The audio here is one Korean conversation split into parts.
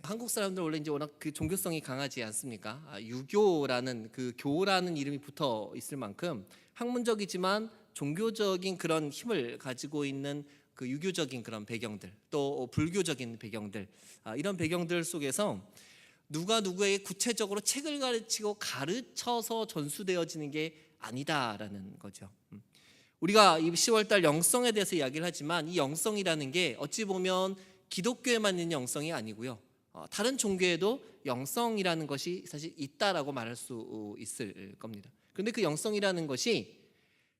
한국 사람들 원래 이제 워낙 그 종교성이 강하지 않습니까? 유교라는 그 교라는 이름이 붙어 있을 만큼 학문적이지만 종교적인 그런 힘을 가지고 있는 그 유교적인 그런 배경들, 또 불교적인 배경들, 이런 배경들 속에서 누가 누구에게 구체적으로 책을 가르치고 가르쳐서 전수되어지는 게 아니다라는 거죠. 우리가 이 10월달 영성에 대해서 이야기를 하지만 이 영성이라는 게 어찌 보면 기독교에만 있는 영성이 아니고요, 다른 종교에도 영성이라는 것이 사실 있다라고 말할 수 있을 겁니다. 그런데 그 영성이라는 것이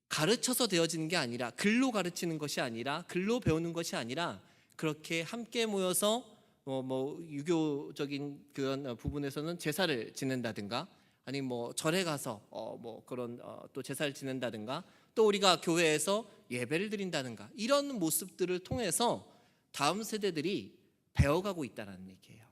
가르쳐서 되어지는 게 아니라, 글로 가르치는 것이 아니라, 글로 배우는 것이 아니라, 그렇게 함께 모여서 유교적인 그런 부분에서는 제사를 지낸다든가, 아니면 절에 가서 그런 또 제사를 지낸다든가, 또 우리가 교회에서 예배를 드린다든가, 이런 모습들을 통해서 다음 세대들이 배워가고 있다는 얘기예요.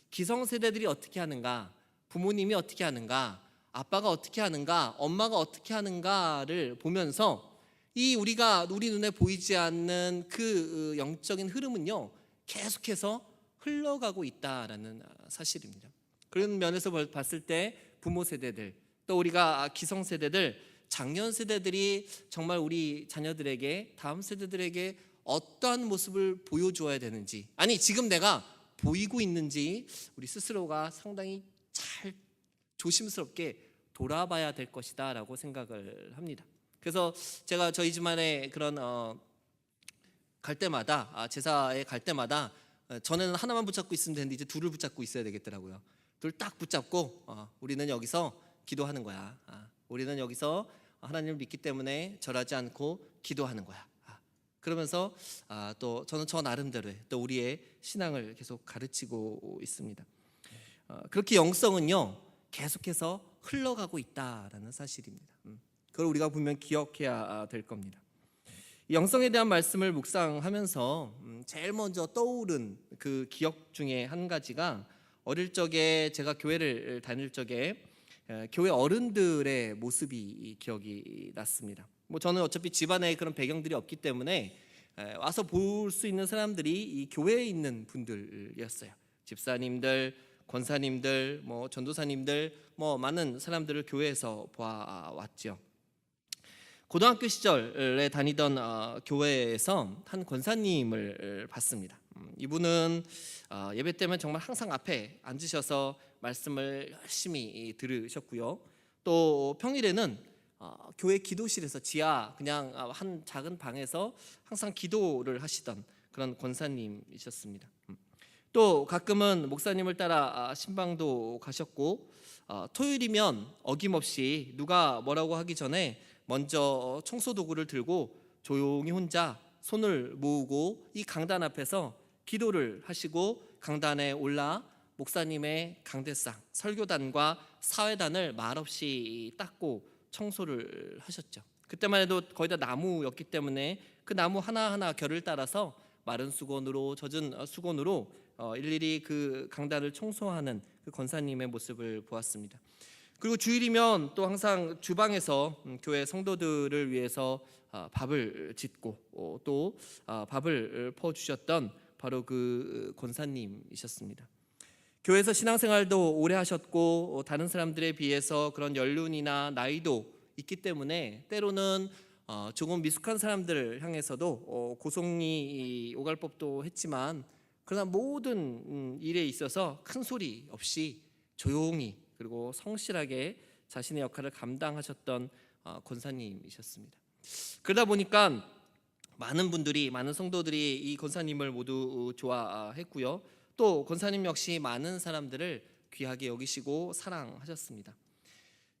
기성세대들이 어떻게 하는가, 부모님이 어떻게 하는가, 아빠가 어떻게 하는가, 엄마가 어떻게 하는가를 보면서 우리 눈에 보이지 않는 그 영적인 흐름은요, 계속해서 흘러가고 있다라는 사실입니다. 그런 면에서 봤을 때 부모 세대들, 또 우리가 기성 세대들, 장년 세대들이 정말 우리 자녀들에게, 다음 세대들에게 어떠한 모습을 보여주어야 되는지, 아니 지금 내가 보이고 있는지 우리 스스로가 상당히 잘 조심스럽게 돌아봐야 될 것이다 라고 생각을 합니다. 그래서 제가 저희 집안에 그런 갈 때마다, 제사에 갈 때마다, 전에는 하나만 붙잡고 있으면 되는데 이제 둘을 붙잡고 있어야 되겠더라고요. 둘 딱 붙잡고 우리는 여기서 기도하는 거야. 우리는 여기서 하나님을 믿기 때문에 절하지 않고 기도하는 거야. 그러면서 또 저는 저 나름대로의 또 우리의 신앙을 계속 가르치고 있습니다. 그렇게 영성은요, 계속해서 흘러가고 있다라는 사실입니다. 그걸 우리가 분명 기억해야 될 겁니다. 영성에 대한 말씀을 묵상하면서 제일 먼저 떠오른 그 기억 중에 한 가지가, 어릴 적에 제가 교회를 다닐 적에 교회 어른들의 모습이 기억이 났습니다. 저는 어차피 집안에 그런 배경들이 없기 때문에 와서 볼 수 있는 사람들이 이 교회에 있는 분들이었어요. 집사님들, 권사님들, 전도사님들, 많은 사람들을 교회에서 보아왔죠. 고등학교 시절에 다니던 교회에서 한 권사님을 봤습니다. 이분은 예배 때면 정말 항상 앞에 앉으셔서 말씀을 열심히 들으셨고요. 또 평일에는 교회 기도실에서 지하 그냥 한 작은 방에서 항상 기도를 하시던 그런 권사님이셨습니다. 또 가끔은 목사님을 따라 신방도 가셨고, 토요일이면 어김없이 누가 뭐라고 하기 전에 먼저 청소 도구를 들고 조용히 혼자 손을 모으고 이 강단 앞에서 기도를 하시고, 강단에 올라 목사님의 강대상, 설교단과 사회단을 말없이 닦고 청소를 하셨죠. 그때만 해도 거의 다 나무였기 때문에 그 나무 하나하나 결을 따라서 마른 수건으로, 젖은 수건으로 일일이 그 강단을 청소하는 그 권사님의 모습을 보았습니다. 그리고 주일이면 또 항상 주방에서 교회 성도들을 위해서 밥을 짓고 또 밥을 퍼주셨던 바로 그 권사님이셨습니다. 교회에서 신앙생활도 오래 하셨고, 다른 사람들에 비해서 그런 연륜이나 나이도 있기 때문에 때로는 조금 미숙한 사람들을 향해서도 고성이 오갈 법도 했지만, 그러나 모든 일에 있어서 큰 소리 없이 조용히 그리고 성실하게 자신의 역할을 감당하셨던 권사님이셨습니다. 그러다 보니까 많은 분들이, 많은 성도들이 이 권사님을 모두 좋아했고요. 또 권사님 역시 많은 사람들을 귀하게 여기시고 사랑하셨습니다.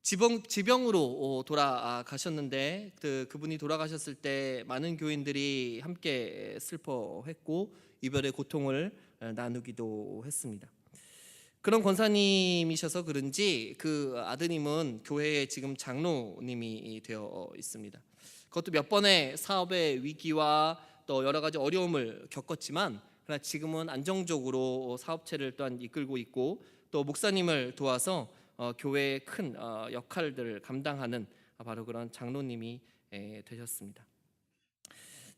지병으로 돌아가셨는데 그분이 돌아가셨을 때 많은 교인들이 함께 슬퍼했고 이별의 고통을 나누기도 했습니다. 그런 권사님이셔서 그런지 그 아드님은 교회에 지금 장로님이 되어 있습니다. 그것도 몇 번의 사업의 위기와 또 여러 가지 어려움을 겪었지만, 그러나 지금은 안정적으로 사업체를 또한 이끌고 있고, 또 목사님을 도와서 교회의 큰 역할들을 감당하는 바로 그런 장로님이 되셨습니다.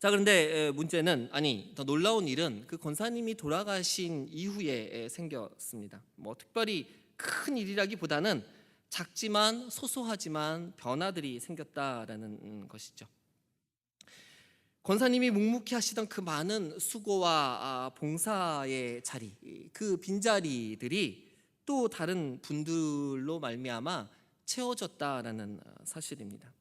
자, 그런데 문제는, 더 놀라운 일은 그 권사님이 돌아가신 이후에 생겼습니다. 뭐 특별히 큰 일이라기보다는 작지만 소소하지만 변화들이 생겼다라는 것이죠. 권사님이 묵묵히 하시던 그 많은 수고와 봉사의 자리, 그 빈자리들이 또 다른 분들로 말미암아 채워졌다라는 사실입니다.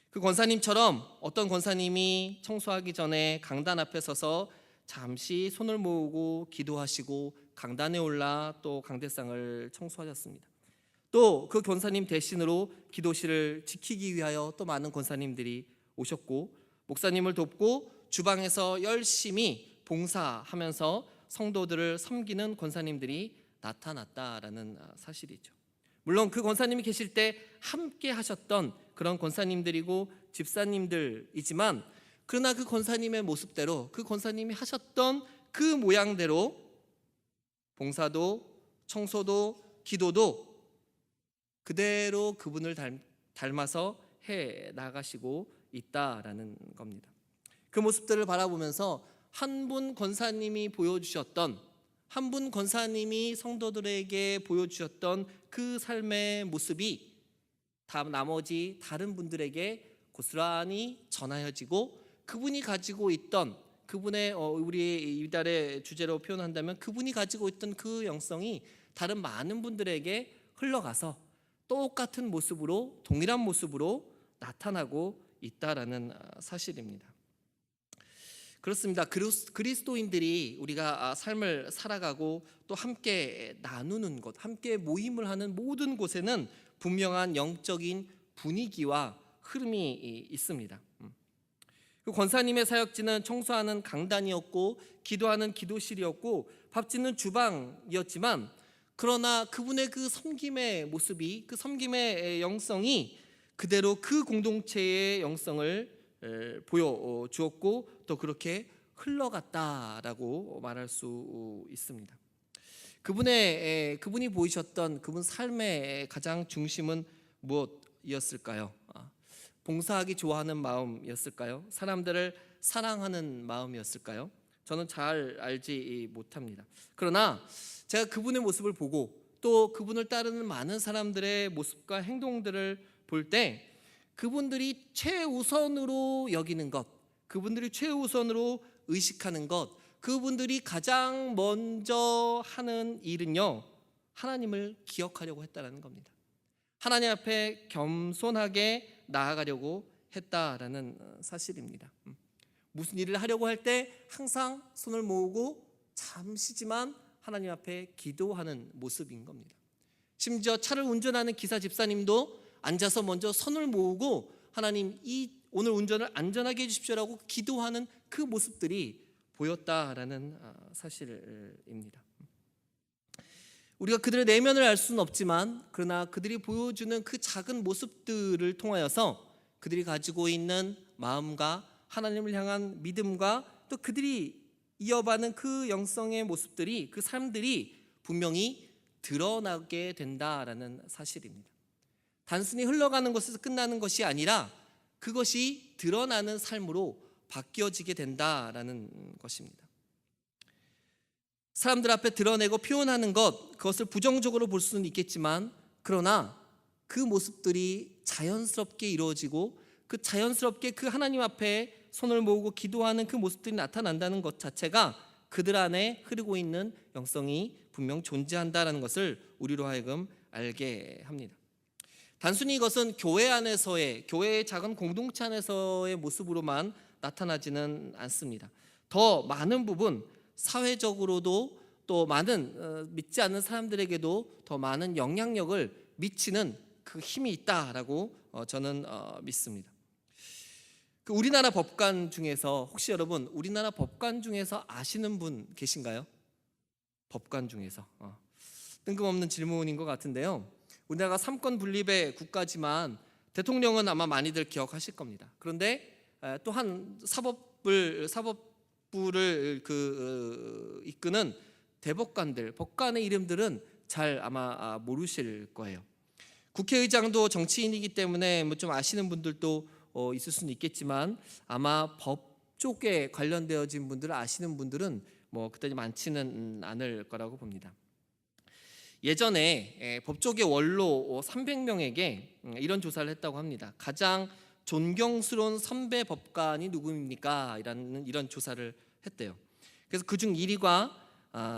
그 권사님처럼 어떤 권사님이 청소하기 전에 강단 앞에 서서 잠시 손을 모으고 기도하시고 강단에 올라 또 강대상을 청소하셨습니다. 또 그 권사님 대신으로 기도실을 지키기 위하여 또 많은 권사님들이 오셨고, 목사님을 돕고 주방에서 열심히 봉사하면서 성도들을 섬기는 권사님들이 나타났다라는 사실이죠. 물론 그 권사님이 계실 때 함께 하셨던 그런 권사님들이고 집사님들이지만, 그러나 그 권사님의 모습대로, 그 권사님이 하셨던 그 모양대로 봉사도 청소도 기도도 그대로 그분을 닮아서 해 나가시고 있다라는 겁니다. 그 모습들을 바라보면서 한 분 권사님이 보여주셨던, 한 분 권사님이 성도들에게 보여주셨던 그 삶의 모습이 나머지 다른 분들에게 고스란히 전하여지고, 그분이 가지고 있던, 그분의 우리 이달의 주제로 표현한다면 그분이 가지고 있던 그 영성이 다른 많은 분들에게 흘러가서 똑같은 모습으로, 동일한 모습으로 나타나고 있다라는 사실입니다. 그렇습니다. 그리스도인들이 우리가 삶을 살아가고 또 함께 나누는 곳, 함께 모임을 하는 모든 곳에는 분명한 영적인 분위기와 흐름이 있습니다. 그 권사님의 사역지는 청소하는 강단이었고 기도하는 기도실이었고 밥 짓는 주방이었지만, 그러나 그분의 그 섬김의 모습이, 그 섬김의 영성이 그대로 그 공동체의 영성을 보여주었고 또 그렇게 흘러갔다라고 말할 수 있습니다. 그분이 보이셨던 그분 삶의 가장 중심은 무엇이었을까요? 봉사하기 좋아하는 마음이었을까요? 사람들을 사랑하는 마음이었을까요? 저는 잘 알지 못합니다. 그러나 제가 그분의 모습을 보고 또 그분을 따르는 많은 사람들의 모습과 행동들을 볼 때, 그분들이 최우선으로 여기는 것, 그분들이 최우선으로 의식하는 것, 그분들이 가장 먼저 하는 일은요, 하나님을 기억하려고 했다라는 겁니다. 하나님 앞에 겸손하게 나아가려고 했다라는 사실입니다. 무슨 일을 하려고 할 때 항상 손을 모으고 잠시지만 하나님 앞에 기도하는 모습인 겁니다. 심지어 차를 운전하는 기사 집사님도 앉아서 먼저 손을 모으고 하나님, 오늘 운전을 안전하게 해주십시오라고 기도하는 그 모습들이 보였다라는 사실입니다. 우리가 그들의 내면을 알 수는 없지만, 그러나 그들이 보여주는 그 작은 모습들을 통하여서 그들이 가지고 있는 마음과 하나님을 향한 믿음과 또 그들이 이어가는 그 영성의 모습들이, 그 삶들이 분명히 드러나게 된다라는 사실입니다. 단순히 흘러가는 것에서 끝나는 것이 아니라 그것이 드러나는 삶으로 바뀌어지게 된다라는 것입니다. 사람들 앞에 드러내고 표현하는 것, 그것을 부정적으로 볼 수는 있겠지만, 그러나 그 모습들이 자연스럽게 이루어지고 그 자연스럽게 그 하나님 앞에 손을 모으고 기도하는 그 모습들이 나타난다는 것 자체가 그들 안에 흐르고 있는 영성이 분명 존재한다는 것을 우리로 하여금 알게 합니다. 단순히 이것은 교회 안에서의, 교회의 작은 공동체 안에서의 모습으로만 나타나지는 않습니다. 더 많은 부분, 사회적으로도 또 많은 믿지 않는 사람들에게도 더 많은 영향력을 미치는 그 힘이 있다라고 저는 믿습니다. 그 우리나라 법관 중에서, 혹시 여러분 우리나라 법관 중에서 아시는 분 계신가요? 법관 중에서 뜬금없는 질문인 것 같은데요. 우리나라가 삼권 분립의 국가지만 대통령은 아마 많이들 기억하실 겁니다. 그런데 또한 사법부를 이끄는 대법관들, 법관의 이름들은 잘 아마 모르실 거예요. 국회의장도 정치인이기 때문에 좀 아시는 분들도 있을 수는 있겠지만, 아마 쪽에 관련되어진 분들을 아시는 분들은 뭐 그다지 많지는 않을 거라고 봅니다. 예전에 법조계 원로 300명에게 이런 조사를 했다고 합니다. 가장 존경스러운 선배 법관이 누구입니까? 이런 조사를 했대요. 그래서 그중 1위가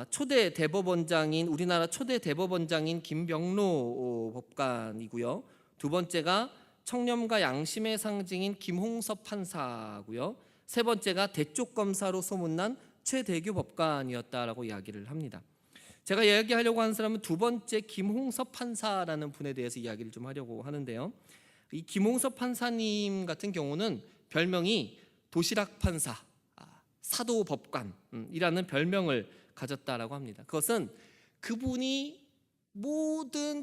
초대 대법원장인 우리나라 초대 대법원장인 김병로 법관이고요. 두 번째가 청렴과 양심의 상징인 김홍섭 판사고요. 세 번째가 대쪽 검사로 소문난 최대규 법관이었다라고 이야기를 합니다. 제가 이야기하려고 하는 사람은 두 번째 김홍섭 판사라는 분에 대해서 이야기를 좀 하려고 하는데요. 이 김홍섭 판사님 같은 경우는 별명이 도시락 판사, 사도 법관이라는 별명을 가졌다라고 합니다. 그것은 그분이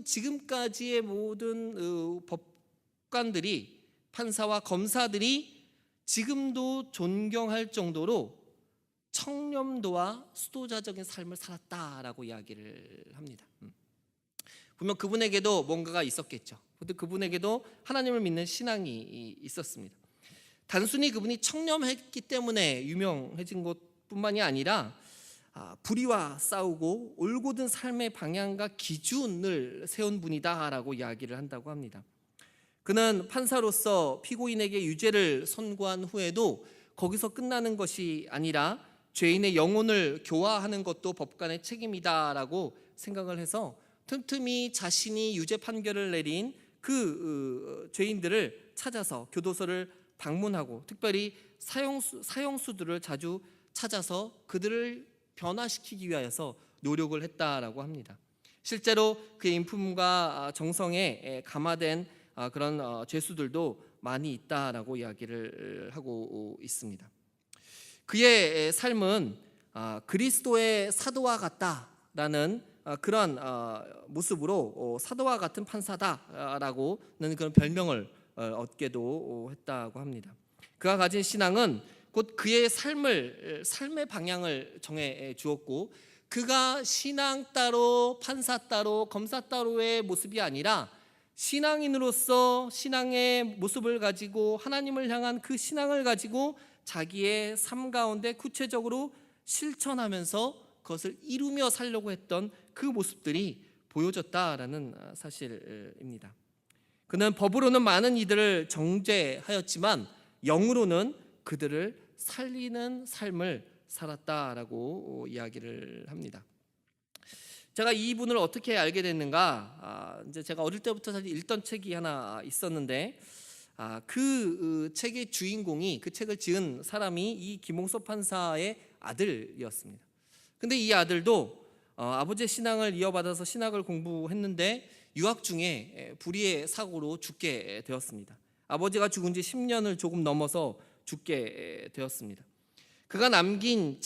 지금까지의 모든 법관들이, 판사와 검사들이 지금도 존경할 정도로 청렴도와 수도자적인 삶을 살았다라고 이야기를 합니다. 분명 그분에게도 뭔가가 있었겠죠. 근데 그분에게도 하나님을 믿는 신앙이 있었습니다. 단순히 그분이 청렴했기 때문에 유명해진 것뿐만이 아니라 불의와 싸우고 올곧은 삶의 방향과 기준을 세운 분이다라고 이야기를 한다고 합니다. 그는 판사로서 피고인에게 유죄를 선고한 후에도 거기서 끝나는 것이 아니라 죄인의 영혼을 교화하는 것도 법관의 책임이다라고 생각을 해서 틈틈이 자신이 유죄 판결을 내린 그 죄인들을 찾아서 교도소를 방문하고 특별히 사형수들을 자주 찾아서 그들을 변화시키기 위하여서 노력을 했다라고 합니다. 실제로 그의 인품과 정성에 감화된 그런 죄수들도 많이 있다라고 이야기를 하고 있습니다. 그의 삶은 그리스도의 사도와 같다라는 그런 모습으로 사도와 같은 판사다라고는 그런 별명을 얻게도 했다고 합니다. 그가 가진 신앙은 곧 그의 삶의 방향을 정해 주었고, 그가 신앙 따로 판사 따로 검사 따로의 모습이 아니라 신앙인으로서 신앙의 모습을 가지고 하나님을 향한 그 신앙을 가지고 자기의 삶 가운데 구체적으로 실천하면서 그것을 이루며 살려고 했던 그 모습들이 보여졌다라는 사실입니다. 그는 법으로는 많은 이들을 정죄하였지만 영으로는 그들을 살리는 삶을 살았다라고 이야기를 합니다. 제가 이 분을 어떻게 알게 됐는가? 이제 제가 어릴 때부터 사실 읽던 책이 하나 있었는데 그 책의 주인공이, 그 책을 지은 사람이 이 김홍섭 판사의 아들이었습니다. 근데 이 아들도 아버지의 신앙을 이어받아서 신학을 공부했는데 유학 중에 불의의 사고로 죽게 되었습니다. 아버지가 죽은 지 10년을 조금 넘어서 죽게 되었습니다. 그가 남긴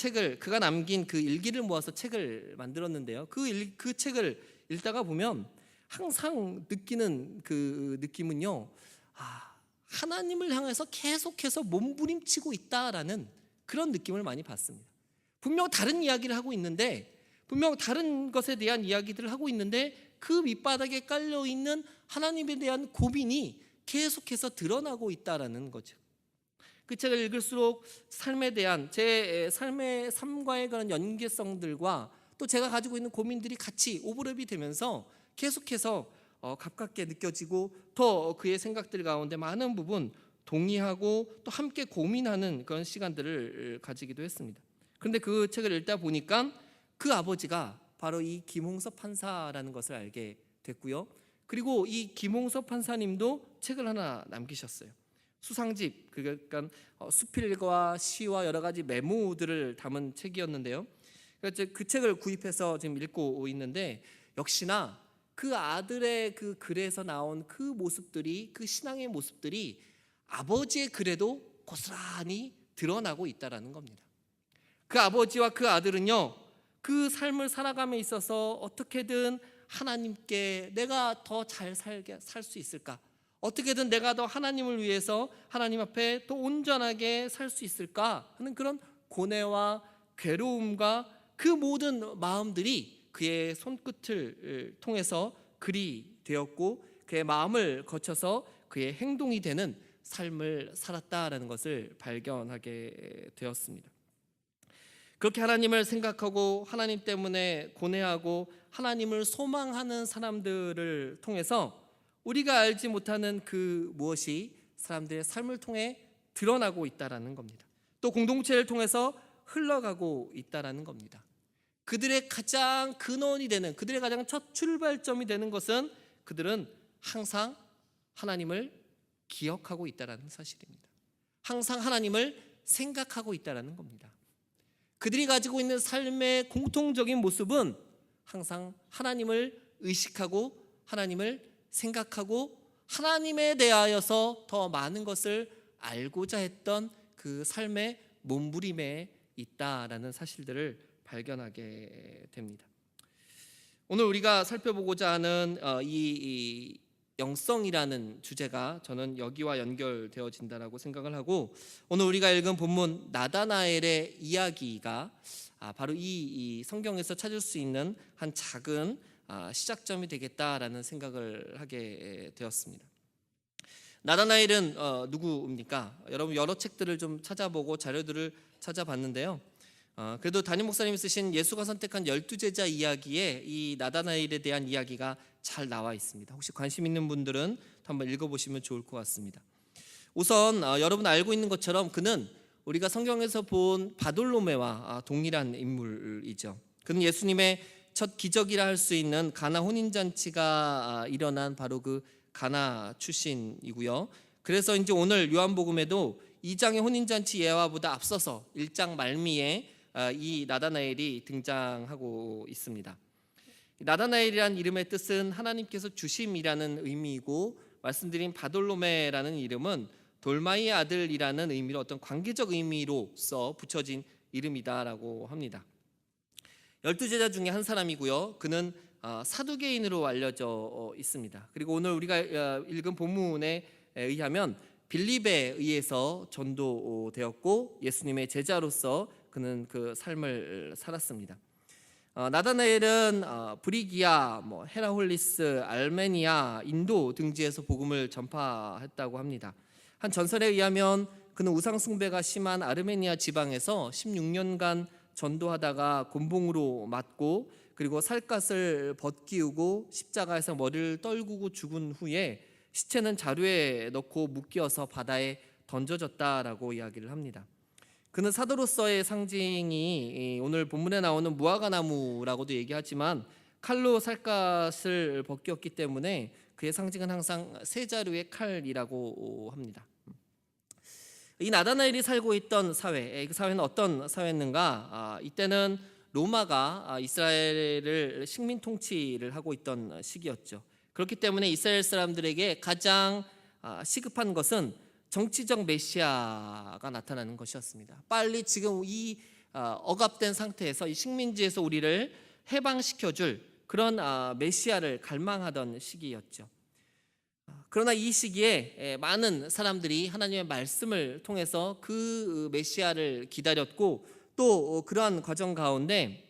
그 일기를 모아서 책을 만들었는데요. 그 책을 읽다가 보면 항상 느끼는 그 느낌은요, 하나님을 향해서 계속해서 몸부림치고 있다라는 그런 느낌을 많이 받습니다. 분명 다른 이야기를 하고 있는데, 분명 다른 것에 대한 이야기들을 하고 있는데 그 밑바닥에 깔려 있는 하나님에 대한 고민이 계속해서 드러나고 있다라는 거죠. 그 책을 읽을수록 삶에 대한 제 삶과의 그런 연계성들과 또 제가 가지고 있는 고민들이 같이 오버랩이 되면서 계속해서 가깝게 느껴지고 더 그의 생각들 가운데 많은 부분 동의하고 또 함께 고민하는 그런 시간들을 가지기도 했습니다. 그런데 그 책을 읽다 보니까 그 아버지가 바로 이 김홍섭 판사라는 것을 알게 됐고요. 그리고 이 김홍섭 판사님도 책을 하나 남기셨어요. 수상집, 그러니까 수필과 시와 여러 가지 메모들을 담은 책이었는데요. 그래서 그 책을 구입해서 지금 읽고 있는데, 역시나 그 아들의 그 글에서 나온 그 모습들이, 그 신앙의 모습들이 아버지의 글에도 고스란히 드러나고 있다라는 겁니다. 그 아버지와 그 아들은요, 그 삶을 살아감에 있어서 어떻게든 하나님께 내가 더 잘 살 수 있을까? 어떻게든 내가 더 하나님을 위해서 하나님 앞에 더 온전하게 살 수 있을까 하는 그런 고뇌와 괴로움과 그 모든 마음들이 그의 손끝을 통해서 글이 되었고, 그의 마음을 거쳐서 그의 행동이 되는 삶을 살았다라는 것을 발견하게 되었습니다. 그렇게 하나님을 생각하고 하나님 때문에 고뇌하고 하나님을 소망하는 사람들을 통해서 우리가 알지 못하는 그 무엇이 사람들의 삶을 통해 드러나고 있다라는 겁니다. 또 공동체를 통해서 흘러가고 있다라는 겁니다. 그들의 가장 근원이 되는, 그들의 가장 첫 출발점이 되는 것은 그들은 항상 하나님을 기억하고 있다라는 사실입니다. 항상 하나님을 생각하고 있다라는 겁니다. 그들이 가지고 있는 삶의 공통적인 모습은 항상 하나님을 의식하고 하나님을 생각하고 하나님에 대하여서 더 많은 것을 알고자 했던 그 삶의 몸부림에 있다라는 사실들을 발견하게 됩니다. 오늘 우리가 살펴보고자 하는 이 영성이라는 주제가 저는 여기와 연결되어진다라고 생각을 하고, 오늘 우리가 읽은 본문 나다나엘의 이야기가 바로 이 성경에서 찾을 수 있는 한 작은 시작점이 되겠다라는 생각을 하게 되었습니다. 나다나엘은 누구입니까? 여러분 여러 책들을 좀 찾아보고 자료들을 찾아봤는데요. 그래도 담임 목사님이 쓰신 예수가 선택한 12제자 이야기에 이 나다나엘에 대한 이야기가 잘 나와 있습니다. 혹시 관심 있는 분들은 한번 읽어보시면 좋을 것 같습니다. 우선 여러분 알고 있는 것처럼 그는 우리가 성경에서 본 바돌로메와 동일한 인물이죠. 그는 예수님의 첫 기적이라 할 수 있는 가나 혼인잔치가 일어난 바로 그 가나 출신이고요. 그래서 이제 오늘 요한복음에도 2장의 혼인잔치 예화보다 앞서서 1장 말미에 이 나다나엘이 등장하고 있습니다. 나다나엘이란 이름의 뜻은 하나님께서 주심이라는 의미이고, 말씀드린 바돌로메라는 이름은 돌마이의 아들이라는 의미로 어떤 관계적 의미로서 붙여진 이름이다라고 합니다. 12제자 중에 한 사람이고요. 그는 사두개인으로 알려져 있습니다. 그리고 오늘 우리가 읽은 본문에 의하면 빌립에 의해서 전도되었고 예수님의 제자로서 그는 그 삶을 살았습니다. 나다나엘은 브리기아, 헤라홀리스, 알메니아, 인도 등지에서 복음을 전파했다고 합니다. 한 전설에 의하면 그는 우상 숭배가 심한 아르메니아 지방에서 16년간 전도하다가 곤봉으로 맞고 그리고 살갗을 벗기우고 십자가에서 머리를 떨구고 죽은 후에 시체는 자루에 넣고 묶여서 바다에 던져졌다라고 이야기를 합니다. 그는 사도로서의 상징이 오늘 본문에 나오는 무화과 나무라고도 얘기하지만 칼로 살갗을 벗겼기 때문에 그의 상징은 항상 세 자루의 칼이라고 합니다. 이 나다나엘이 살고 있던 사회, 그 사회는 어떤 사회였는가? 이때는 로마가 이스라엘을 식민 통치를 하고 있던 시기였죠. 그렇기 때문에 이스라엘 사람들에게 가장 시급한 것은 정치적 메시아가 나타나는 것이었습니다. 빨리 지금 이 억압된 상태에서 이 식민지에서 우리를 해방시켜줄 그런 메시아를 갈망하던 시기였죠. 그러나 이 시기에 많은 사람들이 하나님의 말씀을 통해서 그 메시아를 기다렸고 또 그러한 과정 가운데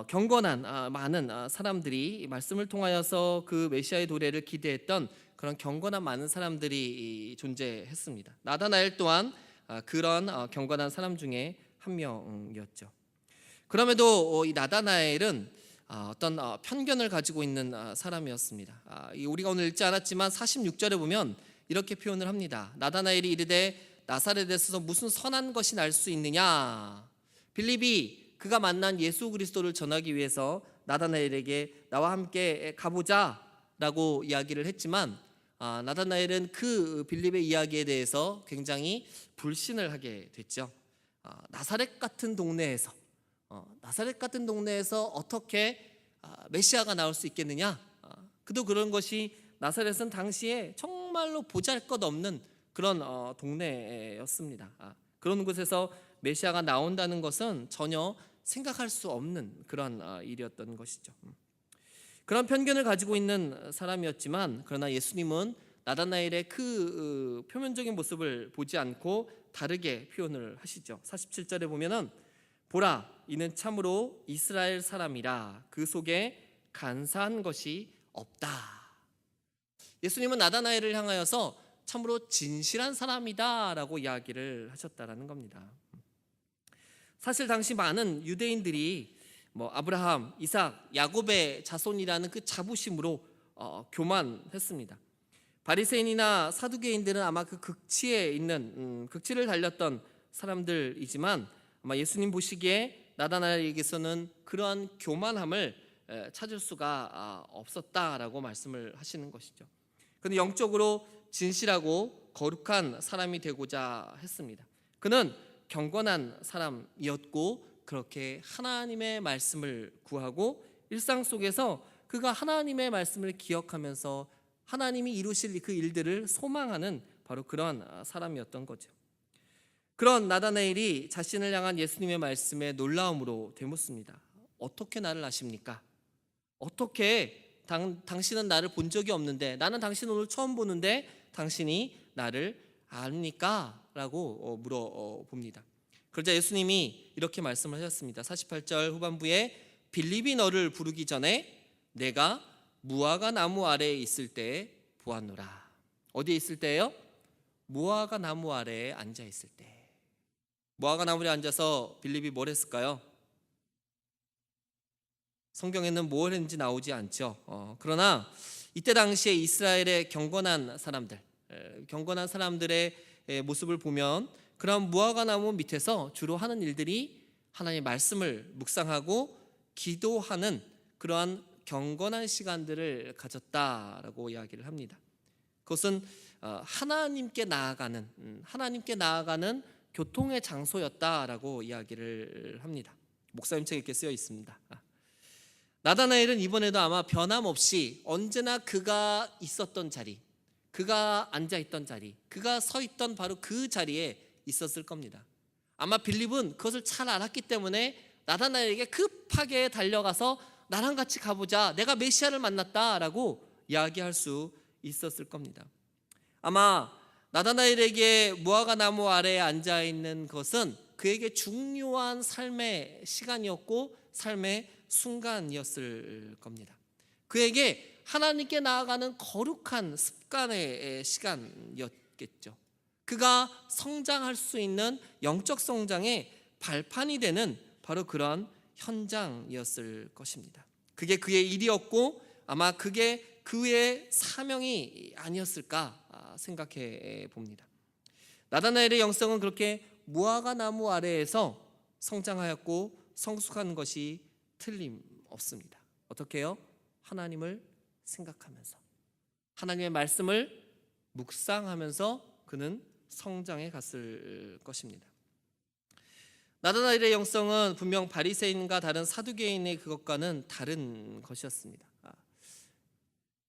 경건한 많은 사람들이 말씀을 통하여서 그 메시아의 도래를 기대했던 그런 경건한 많은 사람들이 존재했습니다. 나다나엘 또한 그런 경건한 사람 중에 한 명이었죠. 그럼에도 이 나다나엘은 어떤 편견을 가지고 있는 사람이었습니다. 우리가 오늘 읽지 않았지만 46절에 보면 이렇게 표현을 합니다. 나다나엘이 이르되 나사렛에서 무슨 선한 것이 날 수 있느냐. 빌립이 그가 만난 예수 그리스도를 전하기 위해서 나다나엘에게 나와 함께 가보자 라고 이야기를 했지만 나다나엘은 그 빌립의 이야기에 대해서 굉장히 불신을 하게 됐죠. 나사렛 같은 동네에서 어떻게 메시아가 나올 수 있겠느냐. 그도 그런 것이 나사렛은 당시에 정말로 보잘것없는 그런 동네였습니다. 그런 곳에서 메시아가 나온다는 것은 전혀 생각할 수 없는 그런 일이었던 것이죠. 그런 편견을 가지고 있는 사람이었지만 그러나 예수님은 나다나엘의 그 표면적인 모습을 보지 않고 다르게 표현을 하시죠. 47절에 보면은 보라 이는 참으로 이스라엘 사람이라 그 속에 간사한 것이 없다. 예수님은 나다나엘을 향하여서 참으로 진실한 사람이다라고 이야기를 하셨다라는 겁니다. 사실 당시 많은 유대인들이 아브라함, 이삭, 야곱의 자손이라는 그 자부심으로 교만했습니다. 바리새인이나 사두개인들은 아마 그 극치에 있는 극치를 달렸던 사람들이지만 아마 예수님 보시기에 나다나엘에게서는 그러한 교만함을 찾을 수가 없었다라고 말씀을 하시는 것이죠. 그는 영적으로 진실하고 거룩한 사람이 되고자 했습니다. 그는 경건한 사람이었고 그렇게 하나님의 말씀을 구하고 일상 속에서 그가 하나님의 말씀을 기억하면서 하나님이 이루실 그 일들을 소망하는 바로 그런 사람이었던 거죠. 그런 나다나엘이 자신을 향한 예수님의 말씀에 놀라움으로 되묻습니다. 어떻게 나를 아십니까? 어떻게 당신은 나를 본 적이 없는데, 나는 당신을 오늘 처음 보는데 당신이 나를 압니까? 라고 물어봅니다. 그러자 예수님이 이렇게 말씀을 하셨습니다. 48절 후반부에 빌립이 너를 부르기 전에 내가 무화과 나무 아래에 있을 때에 보았노라. 어디에 있을 때예요? 무화과 나무 아래에 앉아 있을 때. 무화과 나무에 앉아서 빌립이 뭘 했을까요? 성경에는 뭘 했는지 나오지 않죠. 그러나 이때 당시에 이스라엘의 경건한 사람들의 모습을 보면 그런 무화과 나무 밑에서 주로 하는 일들이 하나님의 말씀을 묵상하고 기도하는 그러한 경건한 시간들을 가졌다라고 이야기를 합니다. 그것은 하나님께 나아가는 교통의 장소였다라고 이야기를 합니다. 목사님 책에 이렇게 쓰여 있습니다. 나다나엘은 이번에도 아마 변함없이 언제나 그가 있었던 자리, 그가 앉아있던 자리, 그가 서 있던 바로 그 자리에 있었을 겁니다. 아마 빌립은 그것을 잘 알았기 때문에 나다나엘에게 급하게 달려가서 나랑 같이 가보자, 내가 메시아를 만났다라고 이야기할 수 있었을 겁니다. 아마 나다나엘에게 무화과 나무 아래에 앉아있는 것은 그에게 중요한 삶의 시간이었고 삶의 순간이었을 겁니다. 그에게 하나님께 나아가는 거룩한 습관의 시간이었겠죠. 그가 성장할 수 있는 영적 성장의 발판이 되는 바로 그런 현장이었을 것입니다. 그게 그의 일이었고 아마 그게 그의 사명이 아니었을까 생각해 봅니다. 나다나엘의 영성은 그렇게 무화과 나무 아래에서 성장하였고 성숙한 것이 틀림없습니다. 어떻게 해요? 하나님을 생각하면서 하나님의 말씀을 묵상하면서 그는 성장해 갔을 것입니다. 나다나엘의 영성은 분명 바리새인과 다른 사두개인의 그것과는 다른 것이었습니다.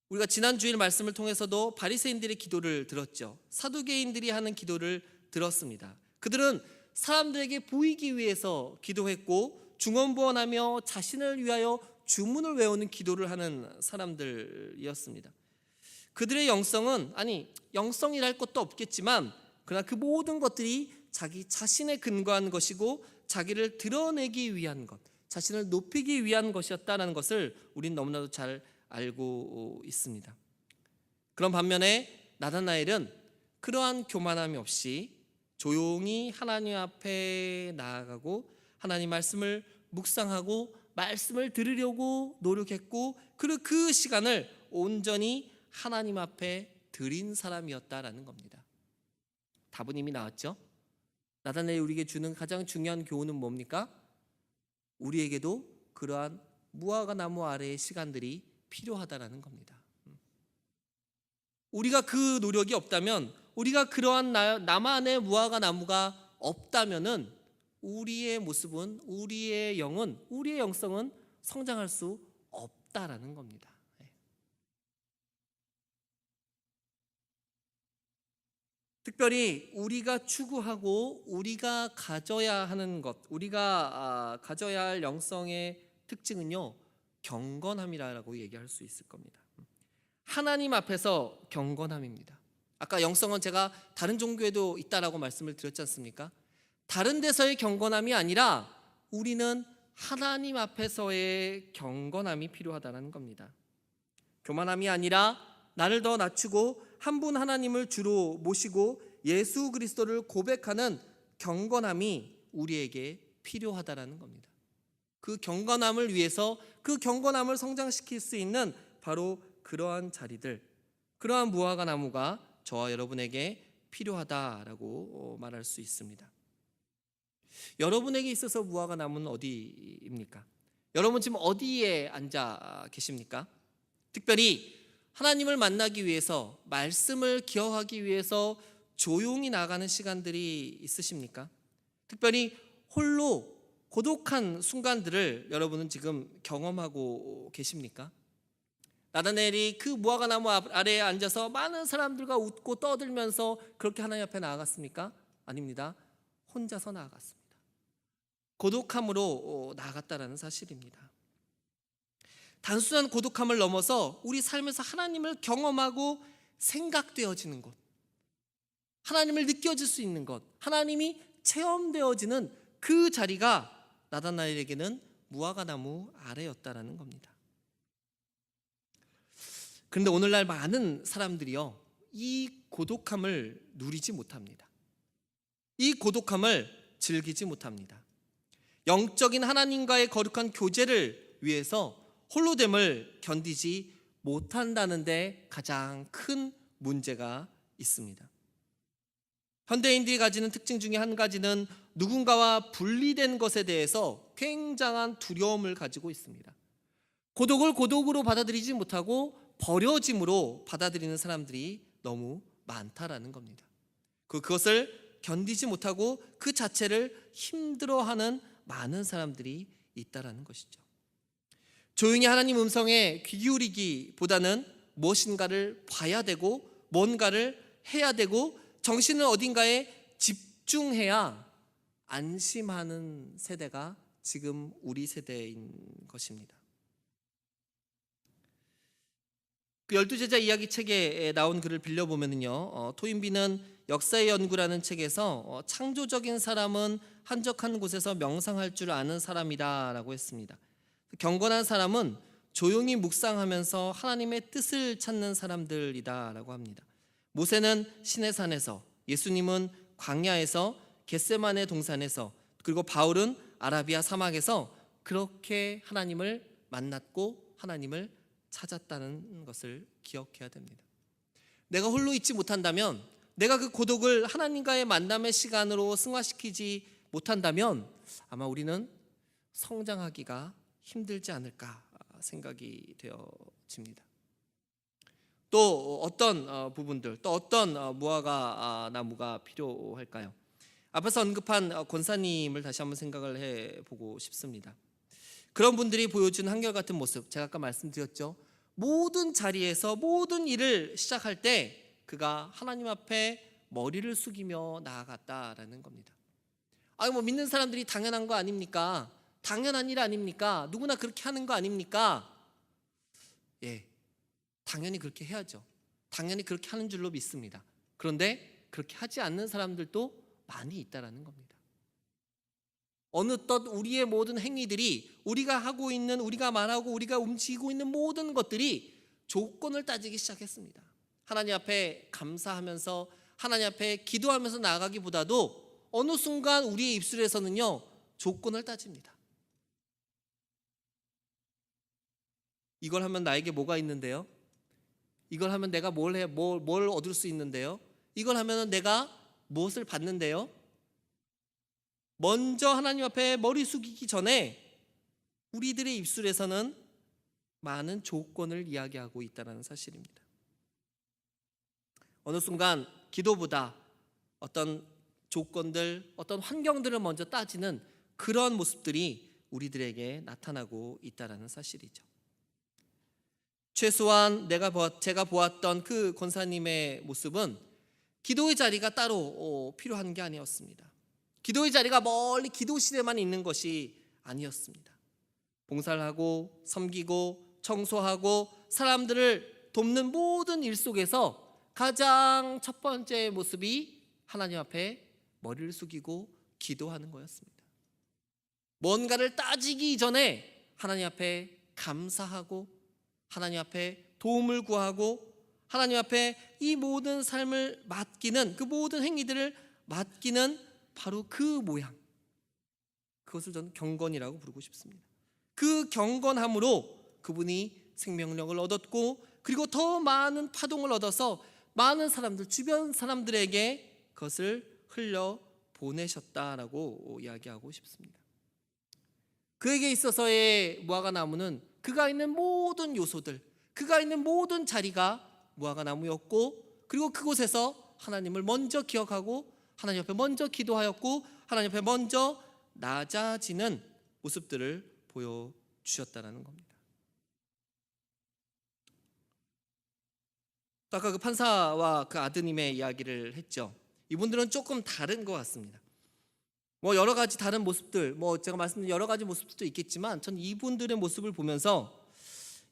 우리가 지난 주일 말씀을 통해서도 바리새인들의 기도를 들었죠. 사두개인들이 하는 기도를 들었습니다. 그들은 사람들에게 보이기 위해서 기도했고 중언부언하며 자신을 위하여 주문을 외우는 기도를 하는 사람들이었습니다. 그들의 영성은 영성이랄 것도 없겠지만 그러나 그 모든 것들이 자기 자신에 근거한 것이고 자기를 드러내기 위한 것, 자신을 높이기 위한 것이었다는 것을 우리는 너무나도 잘 알고 있습니다. 그런 반면에 나다나엘은 그러한 교만함이 없이 조용히 하나님 앞에 나아가고 하나님 말씀을 묵상하고 말씀을 들으려고 노력했고 그리고 그 시간을 온전히 하나님 앞에 드린 사람이었다라는 겁니다. 답은 이미 나왔죠. 나다나엘이 우리에게 주는 가장 중요한 교훈은 뭡니까? 우리에게도 그러한 무화과 나무 아래의 시간들이 필요하다라는 겁니다. 우리가 그 노력이 없다면, 우리가 그러한 나만의 무화과 나무가 없다면은 우리의 모습은, 우리의 영은, 우리의 영성은 성장할 수 없다라는 겁니다. 특별히 우리가 추구하고 우리가 가져야 하는 것, 우리가 가져야 할 영성의 특징은요, 경건함이라고 얘기할 수 있을 겁니다. 하나님 앞에서 경건함입니다. 아까 영성은 제가 다른 종교에도 있다라고 말씀을 드렸지 않습니까? 다른 데서의 경건함이 아니라 우리는 하나님 앞에서의 경건함이 필요하다는 겁니다. 교만함이 아니라 나를 더 낮추고 한 분 하나님을 주로 모시고 예수 그리스도를 고백하는 경건함이 우리에게 필요하다라는 겁니다. 그 경건함을 위해서 그 경건함을 성장시킬 수 있는 바로 그러한 자리들, 그러한 무화과 나무가 저와 여러분에게 필요하다라고 말할 수 있습니다. 여러분에게 있어서 무화과 나무는 어디입니까? 여러분 지금 어디에 앉아 계십니까? 특별히 하나님을 만나기 위해서, 말씀을 기억하기 위해서 조용히 나가는 시간들이 있으십니까? 특별히 홀로 고독한 순간들을 여러분은 지금 경험하고 계십니까? 나다나엘이 그 무화과 나무 아래에 앉아서 많은 사람들과 웃고 떠들면서 그렇게 하나님 앞에 나아갔습니까? 아닙니다. 혼자서 나아갔습니다. 고독함으로 나아갔다라는 사실입니다. 단순한 고독함을 넘어서 우리 삶에서 하나님을 경험하고 생각되어지는 것, 하나님을 느껴질 수 있는 것, 하나님이 체험되어지는 그 자리가 나다나엘에게는 무화과 나무 아래였다라는 겁니다. 그런데 오늘날 많은 사람들이요, 이 고독함을 누리지 못합니다. 이 고독함을 즐기지 못합니다. 영적인 하나님과의 거룩한 교제를 위해서 홀로됨을 견디지 못한다는 데 가장 큰 문제가 있습니다. 현대인들이 가지는 특징 중에 한 가지는 누군가와 분리된 것에 대해서 굉장한 두려움을 가지고 있습니다. 고독을 고독으로 받아들이지 못하고 버려짐으로 받아들이는 사람들이 너무 많다라는 겁니다. 그것을 견디지 못하고 그 자체를 힘들어하는 많은 사람들이 있다라는 것이죠. 조용히 하나님 음성에 귀 기울이기보다는 무엇인가를 봐야 되고 뭔가를 해야 되고 정신을 어딘가에 집중해야 안심하는 세대가 지금 우리 세대인 것입니다. 그 12제자 이야기 책에 나온 글을 빌려보면요, 토인비는 역사의 연구라는 책에서 창조적인 사람은 한적한 곳에서 명상할 줄 아는 사람이다 라고 했습니다. 경건한 사람은 조용히 묵상하면서 하나님의 뜻을 찾는 사람들이다 라고 합니다. 모세는 시내산에서, 예수님은 광야에서, 겟세마네 동산에서, 그리고 바울은 아라비아 사막에서 그렇게 하나님을 만났고 하나님을 찾았다는 것을 기억해야 됩니다. 내가 홀로 있지 못한다면, 내가 그 고독을 하나님과의 만남의 시간으로 승화시키지 못한다면 아마 우리는 성장하기가 힘들지 않을까 생각이 되어집니다. 또 어떤 부분들, 또 어떤 무화과 나무가 필요할까요? 앞에서 언급한 권사님을 다시 한번 생각을 해보고 싶습니다. 그런 분들이 보여준 한결같은 모습, 제가 아까 말씀드렸죠. 모든 자리에서 모든 일을 시작할 때 그가 하나님 앞에 머리를 숙이며 나아갔다라는 겁니다. 뭐 믿는 사람들이 당연한 거 아닙니까? 당연한 일 아닙니까? 누구나 그렇게 하는 거 아닙니까? 예, 당연히 그렇게 해야죠. 당연히 그렇게 하는 줄로 믿습니다. 그런데 그렇게 하지 않는 사람들도 많이 있다라는 겁니다. 어느덧 우리의 모든 행위들이, 우리가 하고 있는, 우리가 말하고 우리가 움직이고 있는 모든 것들이 조건을 따지기 시작했습니다. 하나님 앞에 감사하면서 하나님 앞에 기도하면서 나아가기보다도 어느 순간 우리의 입술에서는요, 조건을 따집니다. 이걸 하면 나에게 뭐가 있는데요? 이걸 하면 내가 뭘 얻을 수 있는데요? 이걸 하면 내가 무엇을 받는데요? 먼저 하나님 앞에 머리 숙이기 전에 우리들의 입술에서는 많은 조건을 이야기하고 있다는 사실입니다. 어느 순간 기도보다 어떤 조건들, 어떤 환경들을 먼저 따지는 그런 모습들이 우리들에게 나타나고 있다는 사실이죠. 최소한 제가 보았던 그 권사님의 모습은 기도의 자리가 따로 필요한 게 아니었습니다. 기도의 자리가 멀리 기도실에만 있는 것이 아니었습니다. 봉사를 하고 섬기고 청소하고 사람들을 돕는 모든 일 속에서 가장 첫 번째 모습이 하나님 앞에 머리를 숙이고 기도하는 거였습니다. 뭔가를 따지기 전에 하나님 앞에 감사하고 하나님 앞에 도움을 구하고 하나님 앞에 이 모든 삶을 맡기는, 그 모든 행위들을 맡기는 바로 그 모양, 그것을 저는 경건이라고 부르고 싶습니다. 그 경건함으로 그분이 생명력을 얻었고, 그리고 더 많은 파동을 얻어서 많은 사람들, 주변 사람들에게 그것을 흘려 보내셨다라고 이야기하고 싶습니다. 그에게 있어서의 무화과 나무는 그가 있는 모든 요소들, 그가 있는 모든 자리가 무화과 나무였고, 그리고 그곳에서 하나님을 먼저 기억하고 하나님 앞에 먼저 기도하였고 하나님 앞에 먼저 낮아지는 모습들을 보여주셨다는 겁니다. 아까 그 판사와 그 아드님의 이야기를 했죠. 이분들은 조금 다른 것 같습니다. 여러 가지 다른 모습들, 제가 말씀드린 여러 가지 모습들도 있겠지만, 전 이분들의 모습을 보면서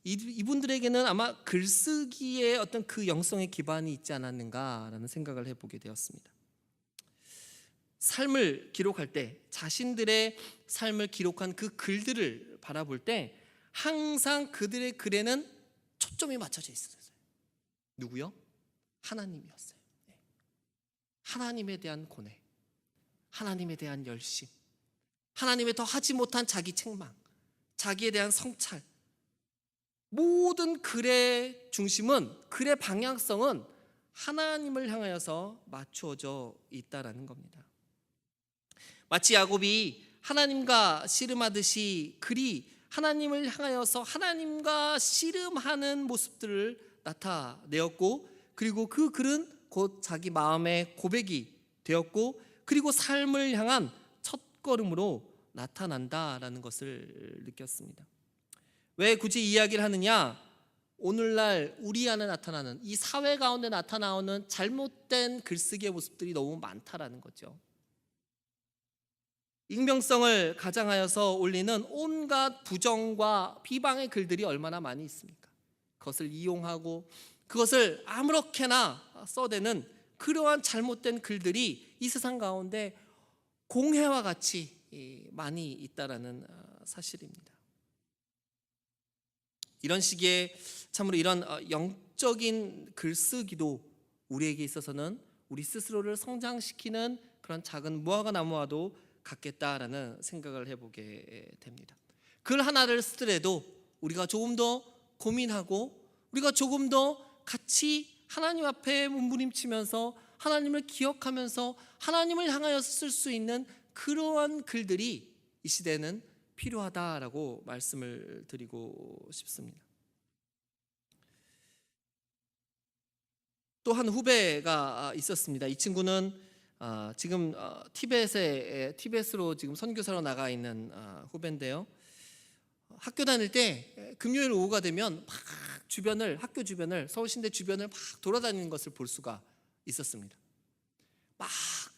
이분들에게는 아마 글쓰기의 어떤 그 영성의 기반이 있지 않았는가라는 생각을 해보게 되었습니다. 삶을 기록할 때, 자신들의 삶을 기록한 그 글들을 바라볼 때 항상 그들의 글에는 초점이 맞춰져 있었어요. 누구요? 하나님이었어요. 하나님에 대한 고뇌, 하나님에 대한 열심, 하나님의 더 하지 못한 자기 책망, 자기에 대한 성찰, 모든 글의 중심은, 글의 방향성은 하나님을 향하여서 맞추어져 있다라는 겁니다. 마치 야곱이 하나님과 씨름하듯이 글이 하나님을 향하여서 하나님과 씨름하는 모습들을 나타내었고, 그리고 그 글은 곧 자기 마음의 고백이 되었고, 그리고 삶을 향한 첫걸음으로 나타난다라는 것을 느꼈습니다. 왜 굳이 이 이야기를 하느냐? 오늘날 우리 안에 나타나는, 이 사회 가운데 나타나오는 잘못된 글쓰기의 모습들이 너무 많다라는 거죠. 익명성을 가장하여서 올리는 온갖 부정과 비방의 글들이 얼마나 많이 있습니까? 그것을 이용하고 그것을 아무렇게나 써대는 그러한 잘못된 글들이 이 세상 가운데 공해와 같이 많이 있다라는 사실입니다. 이런 시기에 참으로 이런 영적인 글쓰기도 우리에게 있어서는 우리 스스로를 성장시키는 그런 작은 무화과 나무와도 같겠다라는 생각을 해보게 됩니다. 글 하나를 쓰더라도 우리가 조금 더 고민하고, 우리가 조금 더 같이 하나님 앞에 몸부림치면서 하나님을 기억하면서 하나님을 향하여 쓸 수 있는 그러한 글들이 이 시대에는 필요하다라고 말씀을 드리고 싶습니다. 또 한 후배가 있었습니다. 이 친구는 지금 티벳으로 지금 선교사로 나가 있는 후배인데요. 학교 다닐 때 금요일 오후가 되면 막 학교 주변을, 서울시내 주변을 막 돌아다니는 것을 볼 수가 있었습니다. 막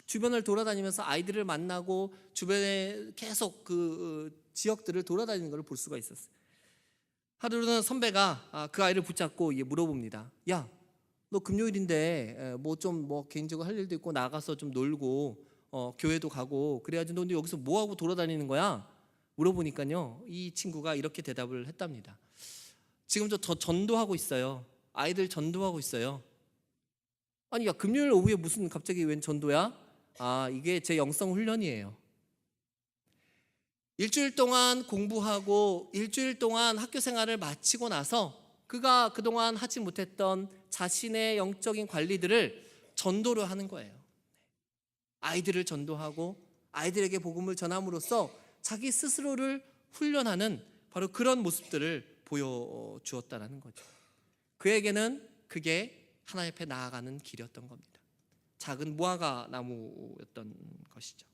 주변을 돌아다니면서 아이들을 만나고 주변에 계속 그 지역들을 돌아다니는 것을 볼 수가 있었어요. 하루는 선배가 그 아이를 붙잡고 물어봅니다. 야, 너 금요일인데 뭐 개인적으로 할 일도 있고 나가서 좀 놀고 교회도 가고 그래야지, 너 여기서 뭐 하고 돌아다니는 거야? 물어보니까요, 이 친구가 이렇게 대답을 했답니다. 지금 저 전도하고 있어요. 아이들 전도하고 있어요. 아니, 야, 금요일 오후에 무슨 갑자기 웬 전도야? 이게 제 영성 훈련이에요. 일주일 동안 공부하고 일주일 동안 학교 생활을 마치고 나서 그가 그동안 하지 못했던 자신의 영적인 관리들을 전도를 하는 거예요. 아이들을 전도하고 아이들에게 복음을 전함으로써 자기 스스로를 훈련하는 바로 그런 모습들을 보여주었다는 거죠. 그에게는 그게 하나님 앞에 나아가는 길이었던 겁니다. 작은 무화과 나무였던 것이죠.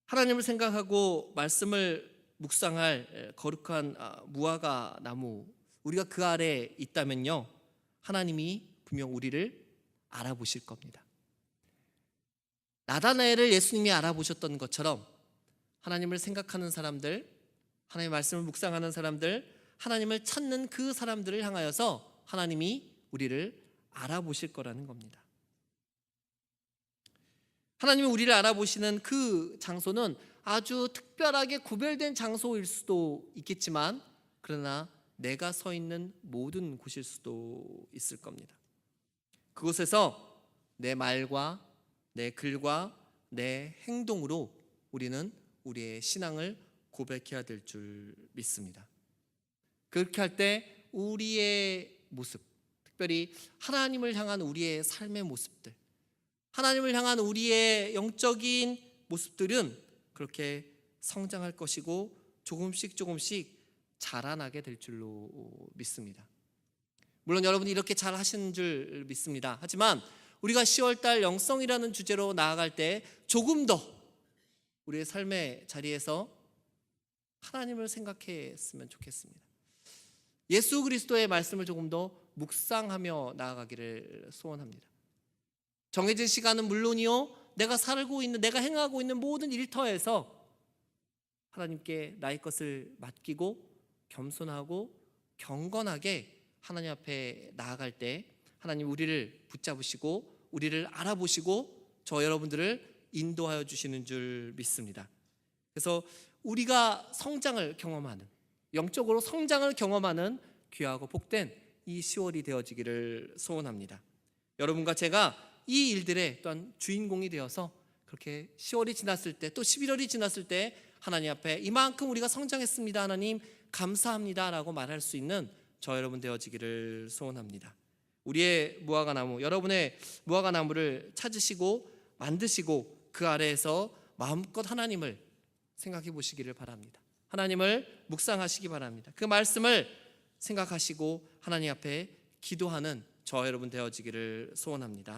하나님을 생각하고 말씀을 묵상할 거룩한 무화과 나무, 우리가 그 아래에 있다면요, 하나님이 분명 우리를 알아보실 겁니다. 나다나엘을 예수님이 알아보셨던 것처럼 하나님을 생각하는 사람들, 하나님의 말씀을 묵상하는 사람들, 하나님을 찾는 그 사람들을 향하여서 하나님이 우리를 알아보실 거라는 겁니다. 하나님이 우리를 알아보시는 그 장소는 아주 특별하게 구별된 장소일 수도 있겠지만, 그러나 내가 서 있는 모든 곳일 수도 있을 겁니다. 그곳에서 내 말과 내 글과 내 행동으로 우리는 우리의 신앙을 고백해야 될 줄 믿습니다. 그렇게 할 때 우리의 모습, 특별히 하나님을 향한 우리의 삶의 모습들, 하나님을 향한 우리의 영적인 모습들은 그렇게 성장할 것이고 조금씩 자라나게 될 줄로 믿습니다. 물론 여러분이 이렇게 잘 하시는 줄 믿습니다. 하지만 우리가 10월달 영성이라는 주제로 나아갈 때 조금 더 우리의 삶의 자리에서 하나님을 생각했으면 좋겠습니다. 예수 그리스도의 말씀을 조금 더 묵상하며 나아가기를 소원합니다. 정해진 시간은 물론이요, 내가 살고 있는, 내가 행하고 있는 모든 일터에서 하나님께 나의 것을 맡기고 겸손하고 경건하게 하나님 앞에 나아갈 때 하나님 우리를 붙잡으시고 우리를 알아보시고 저 여러분들을 인도하여 주시는 줄 믿습니다. 그래서 우리가 성장을 경험하는, 영적으로 성장을 경험하는 귀하고 복된 이 10월이 되어지기를 소원합니다. 여러분과 제가 이 일들의 또한 주인공이 되어서 그렇게 10월이 지났을 때 또 11월이 지났을 때 하나님 앞에 이만큼 우리가 성장했습니다, 하나님 감사합니다 라고 말할 수 있는 저 여러분 되어지기를 소원합니다. 우리의 무화과나무, 여러분의 무화과나무를 찾으시고 만드시고 그 아래에서 마음껏 하나님을 생각해 보시기를 바랍니다. 하나님을 묵상하시기 바랍니다. 그 말씀을 생각하시고 하나님 앞에 기도하는 저 여러분 되어지기를 소원합니다.